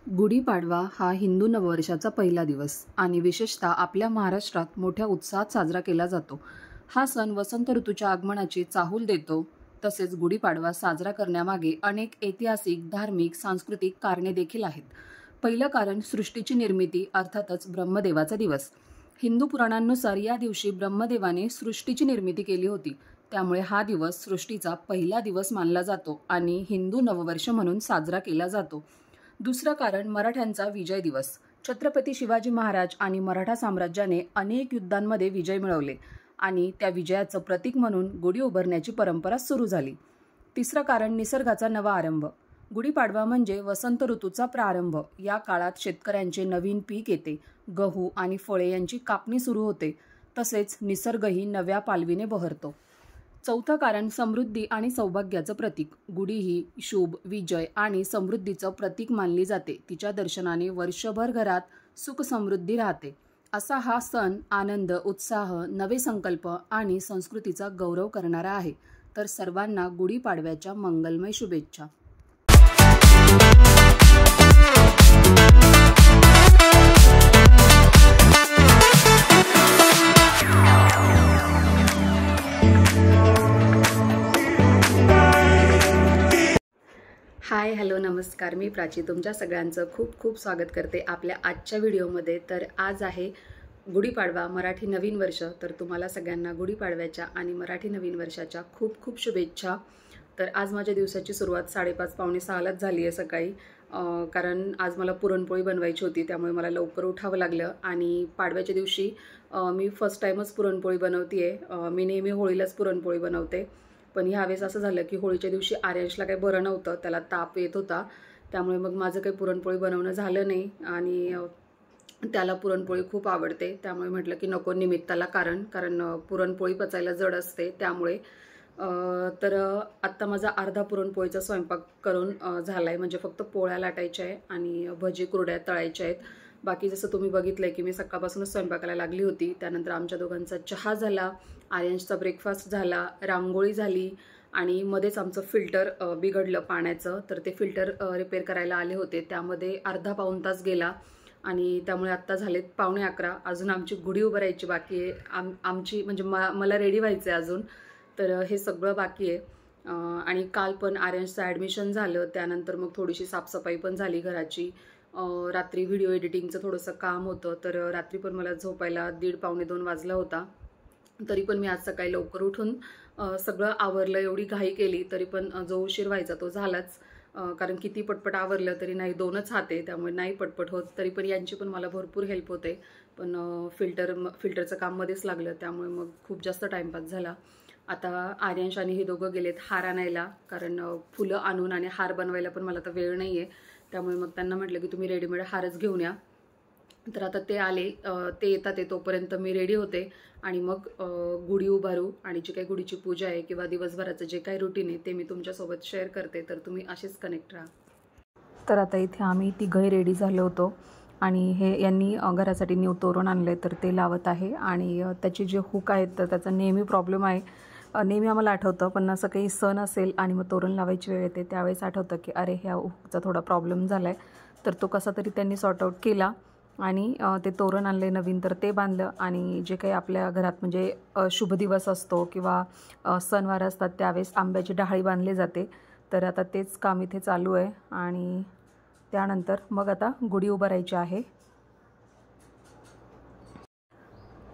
गुढीपाडवा हा हिंदू नववर्षाचा पहिला दिवस आणि विशेषतः आपल्या महाराष्ट्रात मोठ्या उत्साहात साजरा केला जातो। हा सण वसंत ऋतूच्या आगमनाची चाहूल देतो। तसेच गुढीपाडवा साजरा करण्यामागे अनेक ऐतिहासिक, धार्मिक, सांस्कृतिक कारणे देखील आहेत। पहिलं कारण सृष्टीची निर्मिती, अर्थातच ब्रह्मदेवाचा दिवस। हिंदू पुराणांनुसार या दिवशी ब्रह्मदेवाने सृष्टीची निर्मिती केली होती, त्यामुळे हा दिवस सृष्टीचा पहिला दिवस मानला जातो आणि हिंदू नववर्ष म्हणून साजरा केला जातो। दुसरं कारण मराठ्यांचा विजय दिवस। छत्रपती शिवाजी महाराज आणि मराठा साम्राज्याने अनेक युद्धांमध्ये विजय मिळवले आणि त्या विजयाचं प्रतीक म्हणून गुढी उभारण्याची परंपरा सुरू झाली। तिसरं कारण निसर्गाचा नवा आरंभ। गुढीपाडवा म्हणजे वसंत ऋतूचा प्रारंभ। या काळात शेतकऱ्यांचे नवीन पीक येते, गहू आणि फळे यांची कापणी सुरू होते, तसेच निसर्गही नव्या पालवीने बहरतो। चौथं कारण समृद्धी आणि सौभाग्याचं प्रतीक। गुढी ही शुभ, विजय आणि समृद्धीचं प्रतीक मानली जाते। तिच्या दर्शनाने वर्षभर घरात सुख समृद्धी राहते। असा हा सण आनंद, उत्साह, नवे संकल्प आणि संस्कृतीचा गौरव करणारा आहे। तर सर्वांना गुढीपाडव्याच्या मंगलमय शुभेच्छा। हाय, हॅलो, नमस्कार। मी प्राची तुमच्या सगळ्यांचं खूप खूप स्वागत करते आपल्या आजच्या व्हिडिओमध्ये। तर आज आहे गुढीपाडवा, मराठी नवीन वर्ष। तर तुम्हाला सगळ्यांना गुढीपाडव्याच्या आणि मराठी नवीन वर्षाच्या खूप खूप शुभेच्छा। तर आज माझ्या दिवसाची सुरुवात 5:30 पावणे 6लाच झाली आहे सकाळी, कारण आज मला पुरणपोळी बनवायची होती, त्यामुळे मला लवकर उठावं लागलं। आणि पाडव्याच्या दिवशी मी फर्स्ट टाईमच पुरणपोळी बनवते आहे। मी नेहमी होळीलाच पुरणपोळी बनवते, पण ह्यावेळेस असं झालं की होळीच्या दिवशी आर्यांशला काही बरं नव्हतं, त्याला ताप येत होता, त्यामुळे मग माझं काही पुरणपोळी बनवणं झालं नाही। आणि त्याला पुरणपोळी खूप आवडते, त्यामुळे म्हटलं की नको निमित्ताला कारण पुरणपोळी पचायला जड असते, त्यामुळे तर आत्ता माझा अर्धा पुरणपोळीचा स्वयंपाक करून झाला आहे। म्हणजे फक्त पोळ्या लाटायच्या आहे आणि भजी कुरड्या तळायच्या आहेत। बाकी जसं तुम्ही बघितलं की मी सकाळपासूनच स्वयंपाकाला लागली होती। त्यानंतर आमच्या दोघांचा चहा झाला, आर्यांशचा ब्रेकफास्ट झाला, रांगोळी झाली आणि मध्येच आमचं फिल्टर बिघडलं पाण्याचं, तर ते फिल्टर रिपेअर करायला आले होते, त्यामध्ये अर्धा पाऊण तास गेला आणि त्यामुळे आत्ता झालेत 11:15। अजून आमची गुढी उभारायची बाकी आहे। आमची म्हणजे मला रेडी व्हायचं आहे अजून, तर हे सगळं बाकी आहे। आणि काल पण आर्यांशचं ॲडमिशन झालं, त्यानंतर मग थोडीशी साफसफाई पण झाली घराची। रात्री व्हिडिओ एडिटिंगचं थोडंसं काम होतं, तर रात्री पण मला झोपायला 1:30 पावणे 2 वाजला होता। तरी पण मी आज सकाळी लवकर उठून सगळं आवरलं। एवढी घाई केली तरी पण जो उशीर व्हायचा तो झालाच, कारण किती पटपट आवरलं तरी नाही, 2च हात आहे, त्यामुळे नाही पटपट होत। तरी पण यांची पण मला भरपूर हेल्प होते, पण फिल्टरचं काम मध्येच लागलं, त्यामुळे मग खूप जास्त टाईमपास झाला। आता आर्यांश आणि हे दोघं गेलेत हार आणायला, कारण फुलं आणून आणि हार बनवायला पण मला तर वेळ नाही आहे, त्यामुळे मग त्यांना म्हटलं की तुम्ही रेडीमेड हारच घेऊन या। तर आता ते आले, ते येतात तोपर्यंत मी रेडी होते आणि मग गुढी उभारू आणि जी काही गुढीची पूजा आहे किंवा दिवसभराचं जे काही रुटीन आहे ते मी तुमच्यासोबत शेअर करते, तर तुम्ही असेच कनेक्ट राहा। तर आता इथे आम्ही तिघंही रेडी झालो होतो आणि हे यांनी घरासाठी न्यू तोरण आणले, तर ते लावत आहे। आणि त्याचे जे हुक आहेत तर त्याचा नेहमी प्रॉब्लेम आहे। नेहमी आम्हाला आठवतं, पण असं काही सण असेल आणि मग तोरण लावायची वेळ येते त्यावेळेस आठवतं की अरे ह्या हुकचा थोडा प्रॉब्लेम झाला आहे, तर तो कसा तरी त्यांनी सॉर्ट आऊट केला आणि ते तोरण आणले नवीन, तर ते बांधलं। आणि जे काही आपल्या घरात म्हणजे शुभ दिवस असतो किंवा सणवार असतात त्यावेळेस आंब्याची डहाळी बांधली जाते, तर आता तेच काम इथे चालू आहे। आणि त्यानंतर मग आता गुढी उभारायची आहे।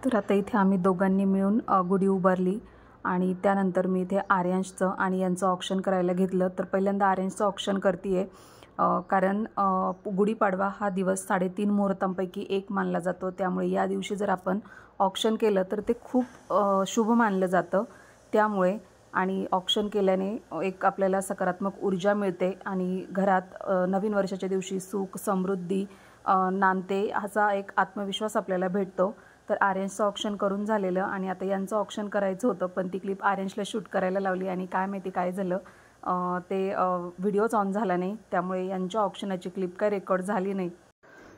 तर आता इथे आम्ही दोघांनी मिळून गुढी उभारली आणि त्यानंतर मी इथे आर्यांशचं आणि यांचं ऑप्शन करायला घेतलं। तर पहिल्यांदा आर्यांशचं ऑप्शन करते आहे, कारण गुढीपाडवा हा दिवस 3.5 मुहूर्तांपैकी एक मानला जातो, त्यामुळे या दिवशी जर आपण ऑप्शन केलं तर ते खूप शुभ मानलं जातं, त्यामुळे आणि ऑप्शन केल्याने एक आपल्याला सकारात्मक ऊर्जा मिळते आणि घरात नवीन वर्षाच्या दिवशी सुख समृद्धी नांदते, ह्याचा एक आत्मविश्वास आपल्याला भेटतो। तर आर्यांशचं ऑप्शन करून झालेलं आणि आता यांचं ऑप्शन करायचं होतं, पण ती क्लिप आर्यांशला शूट करायला लावली आणि काय माहिती काय झालं, ते व्हिडिओच ऑन झाला नाही, त्यामुळे यांच्या ऑप्शनाची क्लिप काय रेकॉर्ड झाली नाही।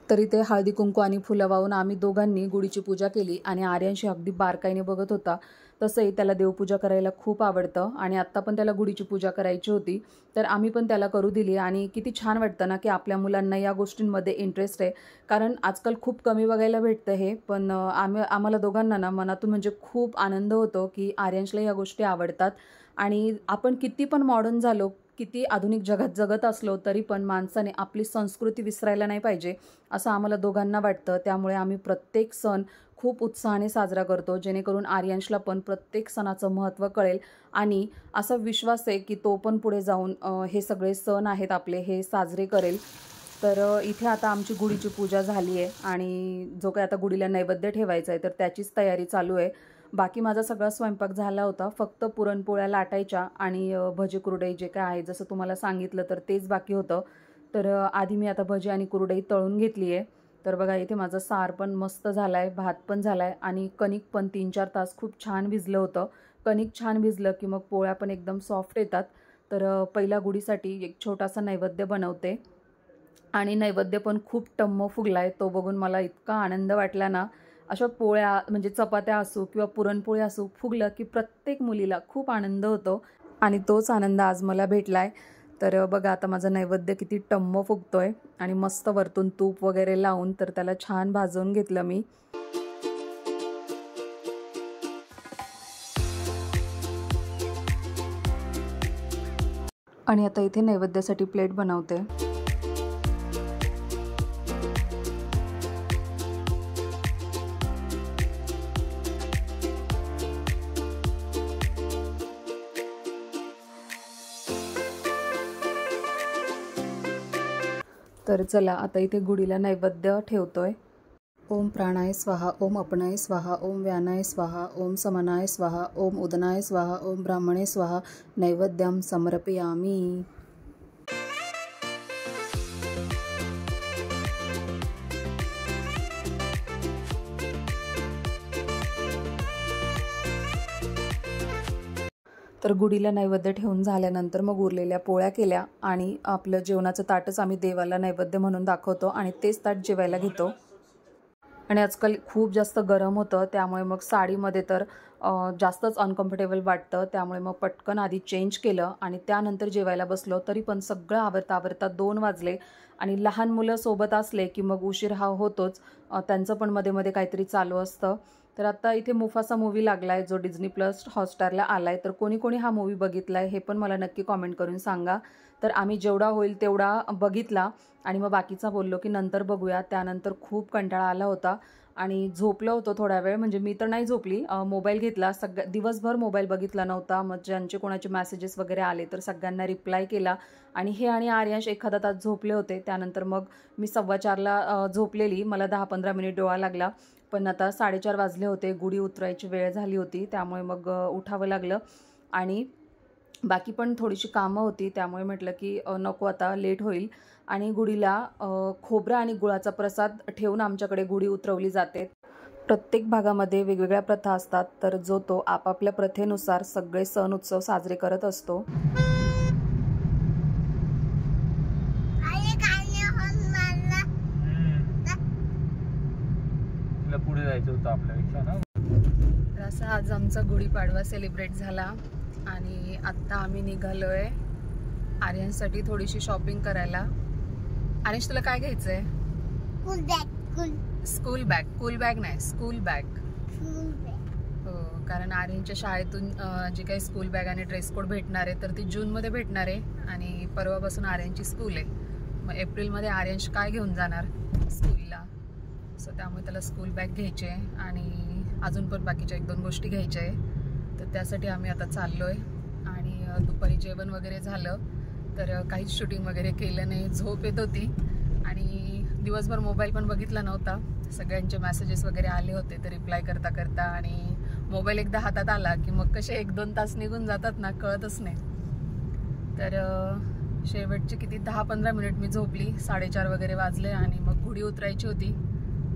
तरी ते हळदी कुंकू आणि फुलं वाहून आम्ही दोघांनी गुढीची पूजा केली आणि आर्यांशी अगदी बारकाईने बघत होता। तसंही त्याला देवपूजा करायला खूप आवडतं आणि आत्ता पण त्याला गुढीची पूजा करायची होती, तर आम्ही पण त्याला करू दिली. आणि किती छान वाटतं ना की आपल्या मुलांना या गोष्टींमध्ये इंटरेस्ट आहे, कारण आजकाल खूप कमी बघायला भेटतं हे. पण आम्हाला दोघांना ना मनातून म्हणजे खूप आनंद होतो की आर्यांशला या गोष्टी आवडतात. आणि आपण किती पण मॉडर्न झालो, किती आधुनिक जगात जगत असलो तरी पण माणसाने आपली संस्कृती विसरायला नाही पाहिजे, असं आम्हाला दोघांना वाटतं. त्यामुळे आम्ही प्रत्येक सण खूप उत्साहाने साजरा करतो, जेणेकरून आर्यांशला पण प्रत्येक सणाचं महत्त्व कळेल. आणि असा विश्वास आहे की तो पण पुढे जाऊन हे सगळे सण आहेत आपले हे साजरे करेल. तर इथे आता आमची गुढीची पूजा झाली आहे आणि जो काही आता गुढीला नैवेद्य ठेवायचा आहे तर त्याचीच तयारी चालू आहे. बाकी माझा सगळा स्वयंपाक झाला होता, फक्त पुरणपोळ्या लाटायच्या आणि भजी कुरडई जे काय आहे जसं तुम्हाला सांगितलं तर तेच बाकी होतं. तर आधी मी आता भजी आणि कुरडई तळून घेतली आहे. तर बघा इथे माझं सार पण मस्त झाला आहे, भात पण झाला आहे आणि कणिक पण 3-4 तास खूप छान भिजलं होतं. कणिक छान भिजलं की मग पोळ्या पण एकदम सॉफ्ट येतात. तर पहिल्या गुढीसाठी एक छोटासा नैवेद्य बनवते आणि नैवेद्य पण खूप टम्म फुगला आहे. तो बघून मला इतका आनंद वाटला ना. अशा पोळ्या म्हणजे चपात्या असो किंवा पुरणपोळी असो फुगलं की प्रत्येक मुलीला खूप आनंद होतो आणि तोच आनंद आज मला भेटला आहे. तर बघा आता माझा नैवेद्य किती टम्म फुगतोय आणि मस्त वरतून तूप वगैरे लावून तर त्याला छान भाजून घेतलं मी. आणि आता इथे नैवेद्यासाठी प्लेट बनवते. तर चला आता इथे गुढीला नैवेद्य ठेवतोय. ओम प्राणाय स्वाहा, ओम अपनाय स्वाहा, ओम व्यानाय स्वाहा, ओम समनाय स्वाहा, ओम उदनाय स्वाहा, ओम ब्राह्मणे स्वाहा, नैवेद्यम समर्पयामी. तर गुढीला नैवेद्य ठेवून झाल्यानंतर मग उरलेल्या पोळ्या केल्या आणि आपलं जेवणाचं ताटच आम्ही देवाला नैवेद्य म्हणून दाखवतो आणि तेच ताट जेवायला घेतो. आणि आजकाल खूप जास्त गरम होतं, त्यामुळे मग साडीमध्ये तर जास्तच अनकम्फर्टेबल वाटतं. त्यामुळे मग पटकन आधी चेंज केलं आणि त्यानंतर जेवायला बसलो. तरी पण सगळं आवरता आवरता 2 वाजले आणि लहान मुलं सोबत असले की मग उशीर हा होतोच. त्यांचं पण मध्ये मध्ये काहीतरी चालू असतं. तर आता इथे मुफासा मूवी लागला आहे जो डिझनी प्लस हॉटस्टारला आला आहे. तर कोणी कोणी हा मूवी बघितला आहे हे पण मला नक्की कॉमेंट करून सांगा. तर आम्ही जेवढा होईल तेवढा बघितला आणि मग बाकीचा बोललो की नंतर बघूया. त्यानंतर खूप कंटाळा आला होता आणि झोपलो होतो थोडा वेळ. म्हणजे मी तर नाही झोपली, मोबाईल घेतला, दिवसभर मोबाईल बघितला नव्हता. मग ज्यांचे कोणाचे मेसेजेस वगैरे आले तर सगळ्यांना रिप्लाय केला आणि हे आणि आर्यांश एखादा तास झोपले होते. त्यानंतर मग मी 4:15ला झोपलेली. मला 10-15 मिनिट डोळा लागला, पण आता 4:30 वाजले होते. गुढी उतरायची वेळ झाली होती, त्यामुळे मग उठावं लागलं. आणि बाकी पण थोडीशी कामं होती, त्यामुळे म्हटलं की नको आता लेट होईल. आणि गुढीला खोबरं आणि गुळाचा प्रसाद ठेवून आमच्याकडे गुढी उतरवली जाते. प्रत्येक भागामध्ये वेगवेगळ्या प्रथा असतात, तर जो तो आपापल्या प्रथेनुसार सगळे सण उत्सव साजरे करत असतो. पुढे जायचं होतं आपल्यापेक्षा ना. असा आज आमचा गुढीपाडवा सेलिब्रेट झाला आणि आत्ता आम्ही निघालोय आर्यांसाठी थोडीशी शॉपिंग करायला. आर्यश तुला काय घ्यायचंय? School bag. कूल बॅग नाही, स्कूल बॅग. हो, कारण आर्यनच्या शाळेतून जी काही स्कूल बॅग आणि ड्रेस कोड भेटणार आहे तर ती जूनमध्ये भेटणार आहे आणि परवापासून आर्यनची स्कूल आहे. मग एप्रिलमध्ये आर्यंश काय घेऊन जाणार स्कूलला, सो त्यामुळे त्याला स्कूल बॅग घ्यायची आहे आणि अजून पण बाकीच्या 1-2 गोष्टी घ्यायच्या आहे. तर त्यासाठी आम्ही आता चाललो आहे. आणि दुपारी जेवण वगैरे झालं तर काहीच शूटिंग वगैरे केलं नाही, झोप येत होती आणि दिवसभर मोबाईल पण बघितला नव्हता. सगळ्यांचे मेसेजेस वगैरे आले होते तर रिप्लाय करता करता आणि मोबाईल एकदा हातात आला की मग कसे 1-2 तास निघून जातात ना, कळतच नाही. तर शेवटचे किती 10-15 मिनिट मी झोपली. 4:30 वगैरे वाजले आणि मग गुढी उतरायची होती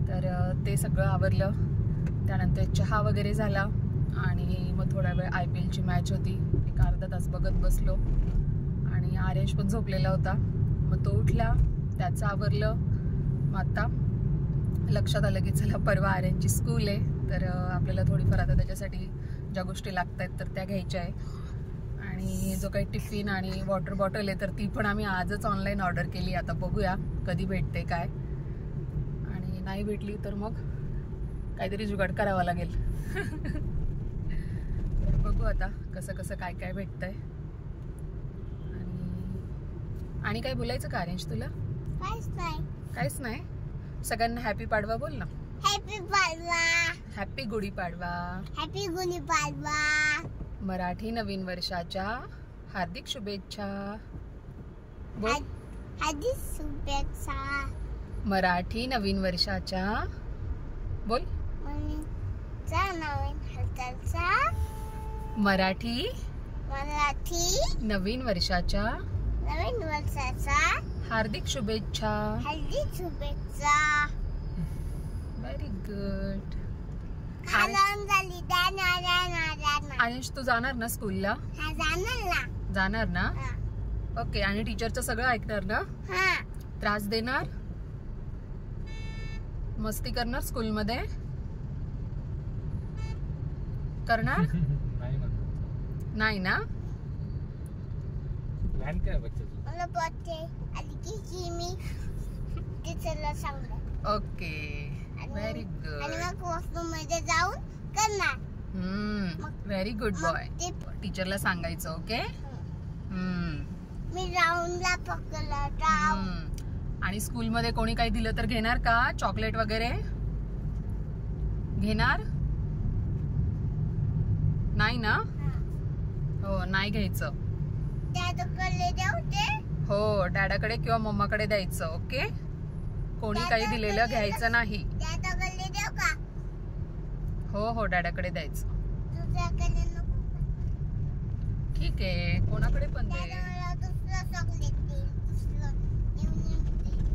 तर ते सगळं आवरलं. त्यानंतर चहा वगैरे झाला आणि मग थोडा वेळ IPLची मॅच होती, एक अर्धा तास बघत बसलो. आणि आर्यश पण झोपलेला होता, मग तो उठला, त्याचं आवरलं. मग आता लक्षात आलं की चला परवा आर्यनची स्कूल आहे तर आपल्याला थोडीफार आता त्याच्यासाठी ज्या गोष्टी लागत आहेत तर त्या घ्यायच्या आहे. आणि जो काही टिफिन आणि वॉटर बॉटल आहे तर ती पण आम्ही आजच ऑनलाईन ऑर्डर केली. आता बघूया कधी भेटते काय, आणि नाही भेटली तर मग काहीतरी जुगाड करावा लागेल. तर बघू आता कसं कसं काय काय भेटतंय. आणि काय बोलायचं का आर्यंश तुला? काहीच नाही. सगळ्यांना हॅपी पाडवा बोल ना. Happy Padwa. Happy Gudi Padwa. Happy Gudi Padwa. Marathi नवीन वर्षाच्या हार्दिक शुभेच्छा बोल. हार्दिक शुभेच्छा. मराठी नवीन वर्षाच्या बोल. नवीन वर्षाचा. मराठी नवीन वर्षाच्या हार्दिक शुभेच्छा. हार्दिक शुभेच्छा. Very good. आयुष तू जाणार ना स्कूलला? जाणार ना? ओके. आणि टीचरचं सगळं ऐकणार ना? त्रास देणार, मस्ती करणार स्कूलमध्ये करणार नाही ना? प्लॅन काय बच्चाचं? मला पत्ते आणि की मी टीचरला सांगणार. ओके. Very good. आणि मग वॉशरूम मध्ये जाऊन करणार. Very good boy. टीचरला सांगायचं. ओके. मी राऊंडला पकडलं. आणि स्कूल मध्ये कोणी काही दिलं तर घेणार का? चॉकलेट वगैरे घेणार नाही ना? हो, नाही घ्यायचं. हो, डॅडाकडे किंवा मम्माकडे द्यायचं. ओके. कोणी काही दिलेलं घ्यायचं नाही. हो हो, डॅडाकडे द्यायचं. ठीक आहे, कोणाकडे पण दे.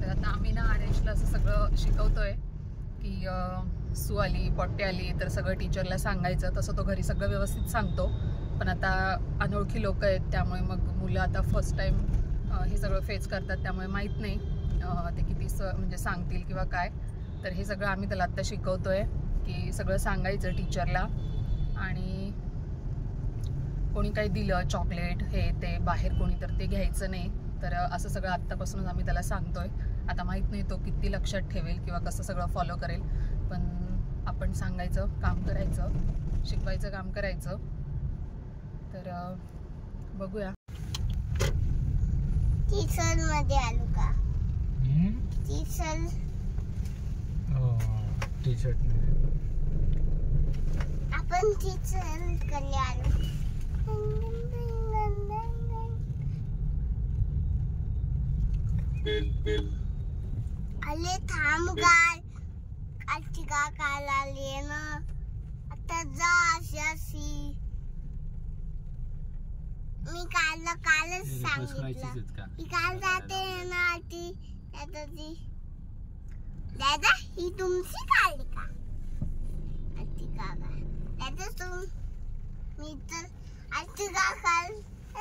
तर आता आम्ही ना आर्यंशला असं सगळं शिकवतोय की सू आली, पॉट्टे आली तर सगळं टीचरला सांगायचं. तसं तो घरी सगळं व्यवस्थित सांगतो, पण आता अनोळखी लोक आहेत त्यामुळे मग मुलं आता फर्स्ट टाइम हे सगळं फेस करतात, त्यामुळे माहीत नाही ते किती म्हणजे सांगतील किंवा काय. तर हे सगळं आम्ही त्याला आत्ता शिकवतोय की सगळं सांगायचं टीचरला. आणि कोणी काही दिलं चॉकलेट हे ते बाहेर कोणी तर ते घ्यायचं नाही. तर असं सगळं आत्तापासूनच आम्ही त्याला सांगतोय. आता माहीत नाही तो किती लक्षात ठेवेल किंवा कसं सगळं फॉलो करेल, पण आपण सांगायचं काम करायचं, शिकवायचं काम करायचं. तर बघूया. टीचर मध्ये आलो का? टीचर टी शर्ट आपण टीचर कडे आलो. अरे थांब गाय. आजची का काल आली ना, आता जा अशी. मी कालच सांगितलं की काल जाते ना ती. दादा ही तुमची काढली का? आजची का दादा मी तर आजची का काल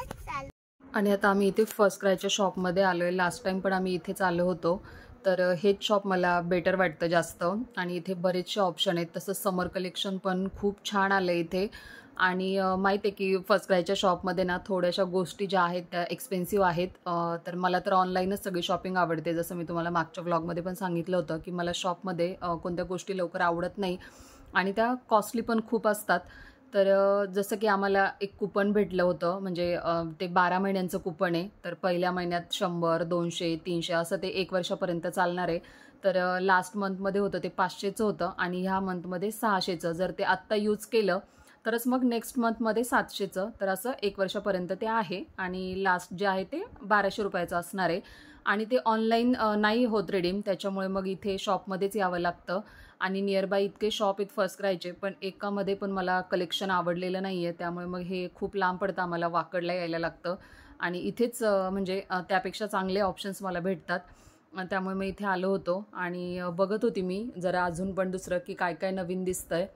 चाल. आणि आता आम्ही इथे फर्स्ट क्रायच्या शॉपमध्ये आलो आहे. लास्ट टाइम पण आम्ही इथेच आलो होतो. तर हेच शॉप मला बेटर वाटतं जास्त. आणि इथे बरेचसे ऑप्शन आहेत. तसंच समर कलेक्शन पण खूप छान आलं इथे. आणि माहीत आहे की फर्स्ट क्रायच्या शॉपमध्ये ना थोड्याशा गोष्टी ज्या आहेत त्या एक्सपेन्सिव्ह आहेत. तर मला तर ऑनलाईनच सगळी शॉपिंग आवडते. जसं मी तुम्हाला मागच्या व्लॉगमध्ये पण सांगितलं होतं की मला शॉपमध्ये कोणत्या गोष्टी लवकर आवडत नाही आणि त्या कॉस्टली पण खूप असतात. तर जसं की आम्हाला एक कुपन भेटलं होतं, म्हणजे ते 12 महिन्यांचं कुपन आहे. तर पहिल्या महिन्यात 100, 200, 300 असं ते 1 वर्षापर्यंत चालणार आहे. तर लास्ट मंथमध्ये होतं ते 500चं होतं आणि ह्या मंथमध्ये 600चं. जर ते आत्ता यूज केलं तरच मग नेक्स्ट मंथमध्ये 700चं. तर असं 1 वर्षापर्यंत ते आहे. आणि लास्ट जे आहे ते 1200 रुपयाचं असणार आहे. आणि ते ऑनलाईन नाही होत रिडीम, त्याच्यामुळे मग इथे शॉपमध्येच यावं लागतं. आणि नियरबाय इतके शॉप आहेत फर्स्ट क्रायचे, पण एकामध्ये पण मला कलेक्शन आवडलेलं नाही आहे. त्यामुळे मग हे खूप लांब पडतं, आम्हाला वाकडला यायला लागतं. आणि इथेच म्हणजे त्यापेक्षा चांगले ऑप्शन्स मला भेटतात. त्यामुळे मी इथे आलो होतो आणि बघत होती मी जरा अजून पण दुसरं की काय काय नवीन दिसतंय,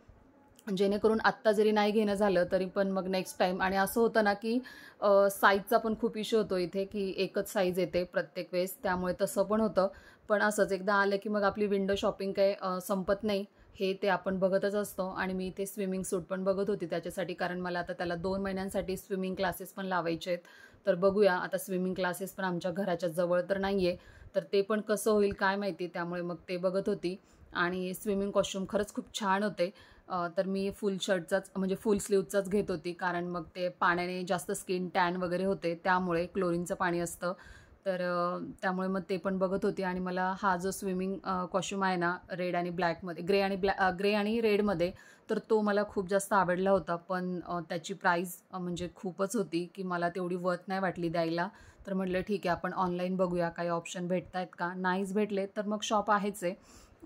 जेणेकरून आत्ता जरी नाही घेणं झालं तरी पण मग नेक्स्ट टाईम. आणि असं होतं ना की साईजचा पण खूप इश्यू होतो इथे की एकच साईज येते प्रत्येक वेळेस, त्यामुळे तसं पण होतं. पण असंच एकदा आलं की मग आपली विंडो शॉपिंग काही संपत नाही. हे ते आपण बघतच असतो. आणि मी ते स्विमिंग सूट पण बघत होती त्याच्यासाठी, कारण मला आता त्याला 2 महिन्यांसाठी स्विमिंग क्लासेस पण लावायचे आहेत. तर बघूया आता, स्विमिंग क्लासेस पण आमच्या घराच्या जवळ तर नाही आहे, तर ते पण कसं होईल काय माहिती. त्यामुळे मग ते बघत होती. आणि स्विमिंग कॉस्ट्यूम खरंच खूप छान होते. तर मी फुल शर्टचाच म्हणजे फुल स्लीवचाच घेत होती, कारण मग ते पाण्याने जास्त स्किन टॅन वगैरे होते, त्यामुळे क्लोरीनचं पाणी असतं. तर त्यामुळे मग ते पण बघत होती. आणि मला हा जो स्विमिंग कॉस्ट्यूम आहे ना, रेड आणि ब्लॅकमध्ये, ग्रे आणि रेडमध्ये, तर तो मला खूप जास्त आवडला होता. पण त्याची प्राईस म्हणजे खूपच होती, की मला तेवढी वर्थ नाही वाटली द्यायला. तर म्हटलं ठीक आहे, आपण ऑनलाईन बघूया काही ऑप्शन भेटत आहेत का. नाहीच भेटले तर मग शॉप आहेच आहे,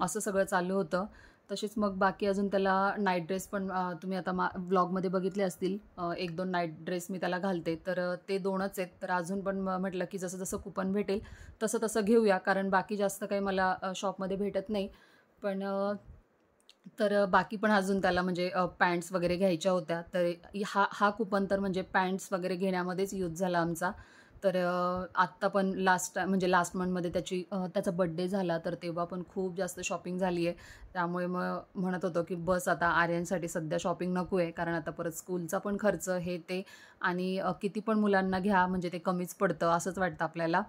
असं सगळं चालू होतं. तसेच मग बाकी अजून त्याला नाईट ड्रेस पण तुम्ही आता व्लॉगमध्ये बघितले असतील, 1-2 नाईट ड्रेस मी त्याला घालते, तर ते 2च आहेत. तर अजून पण म्हटलं की जसं जसं कुपन भेटेल तसं तसं घेऊया, कारण बाकी जास्त काही मला शॉपमध्ये भेटत नाही. पण तर बाकी पण अजून त्याला म्हणजे पॅन्ट्स वगैरे घ्यायच्या होत्या. तर हा कुपन तर म्हणजे पॅन्ट्स वगैरे घेण्यामध्येच यूज झाला आमचा. तर आत्ता पण लास्ट मंथमध्ये त्याचा बड्डे झाला, तर तेव्हा पण खूप जास्त शॉपिंग झाली आहे. त्यामुळे मग म्हणत होतो की बस आता आर्यनसाठी सध्या शॉपिंग नको आहे, कारण आता परत स्कूलचा पण खर्च हे ते, आणि किती पण मुलांना घ्या म्हणजे ते कमीच पडतं असंच वाटतं आपल्याला.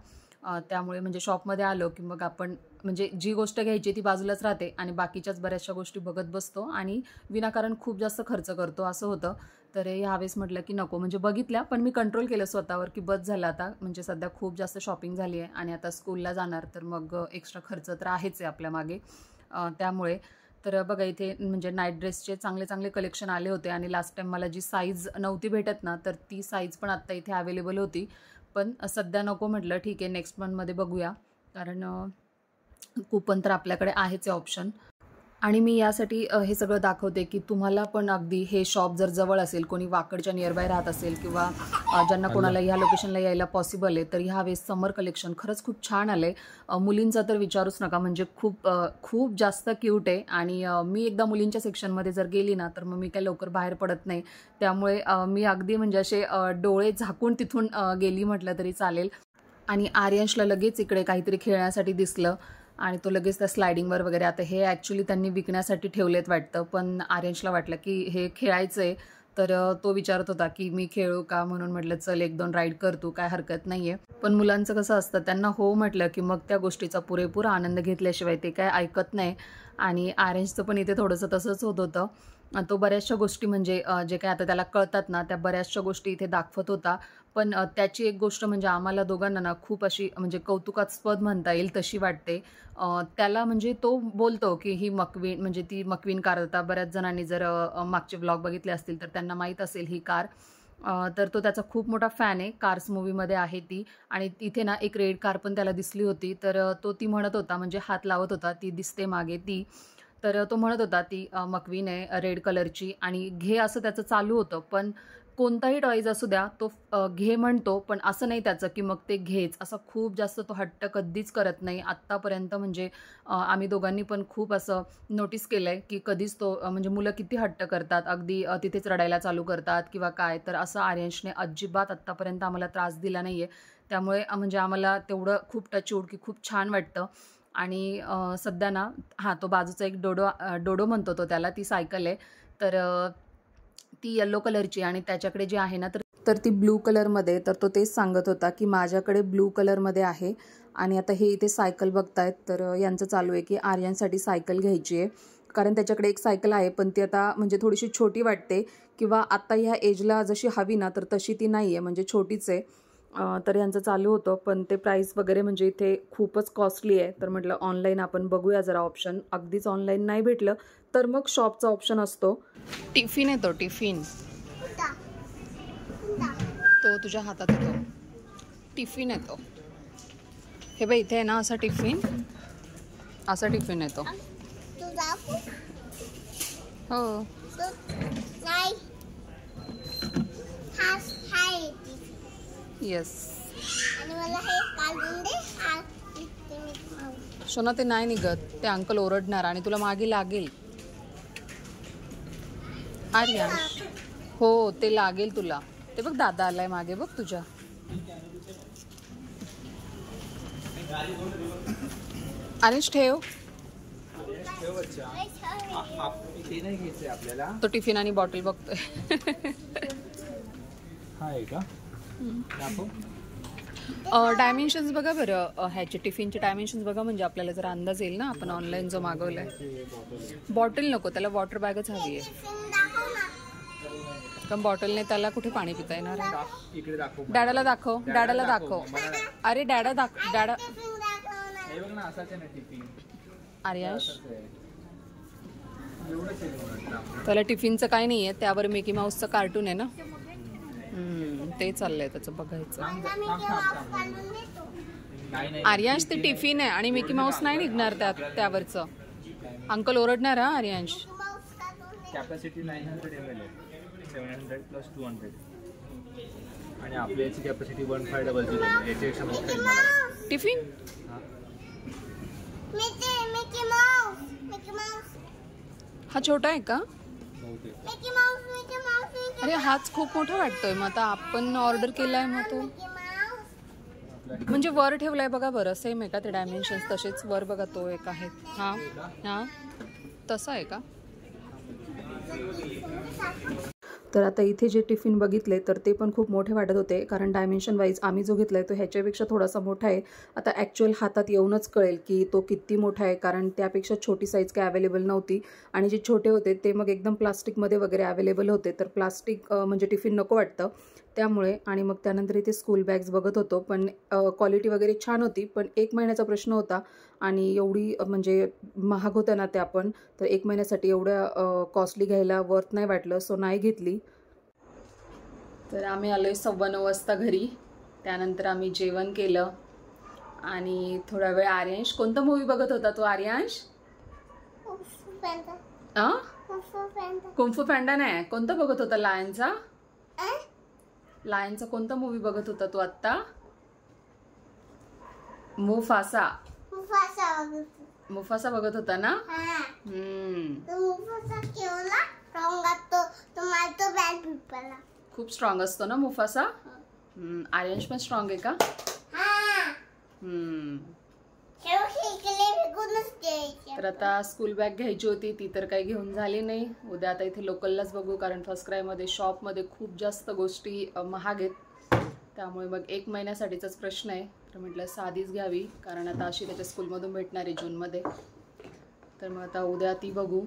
त्यामुळे म्हणजे शॉपमध्ये आलो की मग आपण म्हणजे जी गोष्ट घ्यायची ती बाजूलाच राहते, आणि बाकीच्याच बऱ्याचशा गोष्टी बघत बसतो आणि विनाकारण खूप जास्त खर्च करतो, असं होतं. तर ह्यावेळेस म्हटलं की नको, म्हणजे बघितल्या पण मी कंट्रोल केलं स्वतःवर की बस झालं आता, म्हणजे सध्या खूप जास्त शॉपिंग झाली आहे आणि आता स्कूलला जाणार, तर मग एक्स्ट्रा खर्च तर आहेच आहे आपल्या मागे. त्यामुळे तर बघा इथे म्हणजे नाईट ड्रेसचे चांगले चांगले कलेक्शन आले होते. आणि लास्ट टाईम मला जी साईज नव्हती भेटत ना, तर ती साईज पण आत्ता इथे अवेलेबल होती. पण सध्या नको म्हटलं, ठीक आहे नेक्स्ट मंथमध्ये बघूया, कारण कूपन तर आपल्याकडे आहेच आहे ऑप्शन. आणि मी यासाठी हे सगळं दाखवते की तुम्हाला पण अगदी हे शॉप जर जवळ असेल, कोणी वाकडच्या नियरबाय राहत असेल, किंवा ज्यांना कोणाला ह्या लोकेशनला यायला पॉसिबल आहे, तर ह्यावेळेस समर कलेक्शन खरंच खूप छान आलं आहे. मुलींचं तर विचारूच नका, म्हणजे खूप जास्त क्यूट आहे. आणि मी एकदा मुलींच्या सेक्शनमध्ये जर गेली ना, तर मग मी काही लवकर बाहेर पडत नाही. त्यामुळे मी अगदी म्हणजे असे डोळे झाकून तिथून गेली म्हटलं तरी चालेल. आणि आर्यंशला लगेच इकडे काहीतरी खेळण्यासाठी दिसलं, आणि तो लगेच त्या स्लायडिंगवर वगैरे, आता हे ॲक्च्युली त्यांनी विकण्यासाठी ठेवलेत वाटतं, पण आर्यंशला वाटलं की हे खेळायचं आहे. तर तो विचारत होता की मी खेळू का, म्हणून म्हटलं चल 1-2 राईड कर तू, काय हरकत नाही आहे. पण मुलांचं कसं असतं, त्यांना हो म्हटलं की मग त्या गोष्टीचा पुरेपूर आनंद घेतल्याशिवाय ते काय ऐकत नाही. आणि आर्यंशचं पण इथे थोडंसं तसंच होत होतं. तो बऱ्याचशा गोष्टी म्हणजे जे काय आता त्याला कळतात ना, त्या बऱ्याचशा गोष्टी इथे दाखवत होता. पण त्याची एक गोष्ट म्हणजे आम्हाला दोघांना ना खूप अशी म्हणजे कौतुकास्पद म्हणता येईल तशी वाटते. त्याला म्हणजे तो बोलतो की ही मक्वीन, म्हणजे ती मक्वीन कार, आता बऱ्याच जणांनी जर मागचे व्लॉग बघितले असतील तर त्यांना माहीत असेल ही कार. तर तो त्याचा खूप मोठा फॅन आहे, कार्स मूवीमध्ये आहे ती. आणि तिथे ना एक रेड कार पण त्याला दिसली होती, तर तो ती म्हणत होता, म्हणजे हात लावत होता, ती दिसते मागे ती. तर तो म्हणत होता ती मक्वीन आहे रेड कलरची, आणि घे असं त्याचं चालू होतं. पण कोणताही टॉईज असू द्या, तो घे म्हणतो, पण असं नाही त्याचं की मग ते घेच, असं खूप जास्त तो हट्ट कधीच करत नाही आत्तापर्यंत. म्हणजे आम्ही दोघांनी पण खूप असं नोटीस केलं आहे की कधीच तो म्हणजे मुलं किती हट्ट करतात, अगदी तिथेच रडायला चालू करतात किंवा काय, तर असं आर्यंशने अजिबात आत्तापर्यंत आम्हाला त्रास दिला नाही आहे. त्यामुळे म्हणजे आम्हाला तेवढं खूप टचवूड की खूप छान वाटतं. आणि सध्या ना तो बाजूचा एक डोडो म्हणतो तो त्याला, ती सायकल आहे. तर ती येलो कलरची, आणि त्याच्याकडे जी आहे ना तर ती ब्लू कलरमध्ये. तर तो तेच सांगत होता की माझ्याकडे ब्लू कलरमध्ये आहे. आणि आता हे इथे सायकल बघतायत, तर यांचं चालू आहे की आर्यनसाठी सायकल घ्यायची आहे, कारण त्याच्याकडे एक सायकल आहे पण ती आता म्हणजे थोडीशी छोटी वाटते, किंवा आता ह्या एजला जशी हवी ना तर तशी ती नाही आहे, म्हणजे छोटीच आहे. तर यांचं चालू होतं, पण ते प्राईस वगैरे म्हणजे इथे खूपच कॉस्टली आहे. तर म्हटलं ऑनलाईन आपण बघूया जरा ऑप्शन, अगदीच ऑनलाईन नाही भेटलं तर मग शॉपचा ऑप्शन असतो. टिफिन येतो, टिफिन तो तुझ्या हातात येतो, टिफिन येतो. हे बघ इथे आहे ना असा टिफिन येतो. हो येस. शोना ते नाही निघत, ते अंकल ओरडणार आणि तुला मागे लागेल. आर्यंश हो ते लागेल तुला. ते बघ दादा आलाय मागे, बघ तुझ्या. आर्यंश ठेव. ते नाही घ्यायचंय आपल्याला. तो टिफिन आणि बॉटल बघतोय. हा आहे का? दाखव. डायमेन्शन्स बघा बरं, ह्याचे टिफिनचे डायमेन्शन्स बघा, म्हणजे आपल्याला जर अंदाज येईल ना आपण ऑनलाईन जो मागवलाय. बॉटल नको, त्याला वॉटर बॅगच हवी आहे. कारण बॉटलने त्याला कुठे पाणी पिता येणार आहे. इकडे दाखव. डॅडाला दाखव, डॅडाला दाखव. अरे डॅडा दाखव, डॅडा. हे बघ ना, असाच आहे ना टिफिन. आर्याश त्याला टिफिनचं काय नाहीये, त्यावर मिकी माऊसचं कार्टून आहे ना. ते चाललंय त्याचं बघायचं. आर्यांश ते टिफिन आहे आणि मिकी माऊस नाही निघणार त्यावरचं. अंकल ओरडणार हा आर्यांश. कॅपॅसिटी 900 ml आहे. 700 + 200 आणि आपल्या याची कॅपॅसिटी 1500 आहे. याच्यापेक्षा मोठी आहे टिफिन. हा छोटा आहे का? अरे हाच खूप मोठा वाटतोय. मग आता आपण ऑर्डर केलाय मग तो म्हणजे वर ठेवलाय बघा बरं. सेम आहे का ते डायमेन्शन्स तसेच? वर बघा तो एक आहे. हा हा तसा आहे का? तर आता इथे जे टिफिन बघितले तर ते पण खूप मोठे वाटत होते, कारण डायमेन्शन वाईज आम्ही जो घेतलाय तो ह्याच्यापेक्षा थोडासा मोठा आहे. आता ॲक्च्युअल हातात येऊनच कळेल की तो किती मोठा आहे, कारण त्यापेक्षा छोटी साईज काय अवेलेबल नव्हती. आणि जे छोटे होते ते मग एकदम प्लास्टिकमध्ये वगैरे अवेलेबल होते. तर प्लास्टिक म्हणजे टिफिन नको वाटतं त्यामुळे. आणि मग त्यानंतर इथे स्कूल बॅग्स बघत होतो, पण क्वालिटी वगैरे छान होती. पण 1 महिन्याचा प्रश्न होता आणि एवढी म्हणजे महाग होत्या ना त्या पण, तर 1 महिन्यासाठी एवढ्या कॉस्टली घ्यायला वर्थ नाही वाटलं, सो नाही घेतली. तर आम्ही आलोय 9:15 वाजता घरी. त्यानंतर आम्ही जेवण केलं आणि थोडा वेळ आर्यांश. कोणता मूवी बघत होता तो आर्यांश? कुंफू पॅन्डा नाही, कोणता बघत होता? लायनचा. लायनचा कोणता मूवी बघत होता तू आत्ता? मुफासा. मुफासा बघत होता ना. खूप स्ट्रॉंग असतो ना मुफासा. आर्यांश पण स्ट्रॉंग आहे का? तर आता स्कूल बॅग घ्यायची होती, ती तर काही घेऊन झाली नाही. उद्या आता इथे लोकललाच बघू, कारण फर्स्ट क्रायमध्ये शॉपमध्ये खूप जास्त गोष्टी महाग आहेत. त्यामुळे मग 1 महिन्यासाठीचाच प्रश्न आहे. तर म्हटलं साधीच घ्यावी, कारण आता अशी त्याच्या स्कूलमधून भेटणार आहे जूनमध्ये. तर मग आता उद्या ती बघू.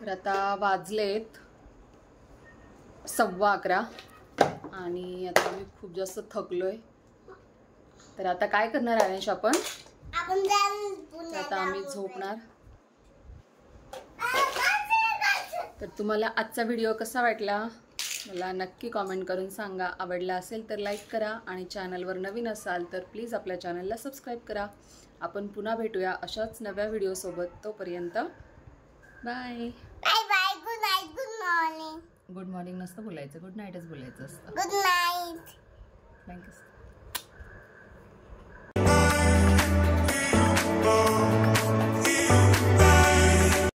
तर आता वाजलेत 11:15 आणि आता मी खूप जास्त थकलोय. तर आता काय करणार आर्यांश आपण? आता आम्ही झोपणार. तर तुम्हाला आजचा व्हिडिओ कसा वाटला मला नक्की कॉमेंट करून सांगा. आवडला असेल तर लाईक करा आणि चॅनलवर नवीन असाल तर प्लीज आपल्या चॅनलला सबस्क्राईब करा. आपण पुन्हा भेटूया अशाच नव्या व्हिडिओसोबत. तोपर्यंत bye. Bye bye. Good night. Good morning. Good morning नसतं बोलायचं, गुड नाईटच बोलायचं असतं. Good night. थँक्यू.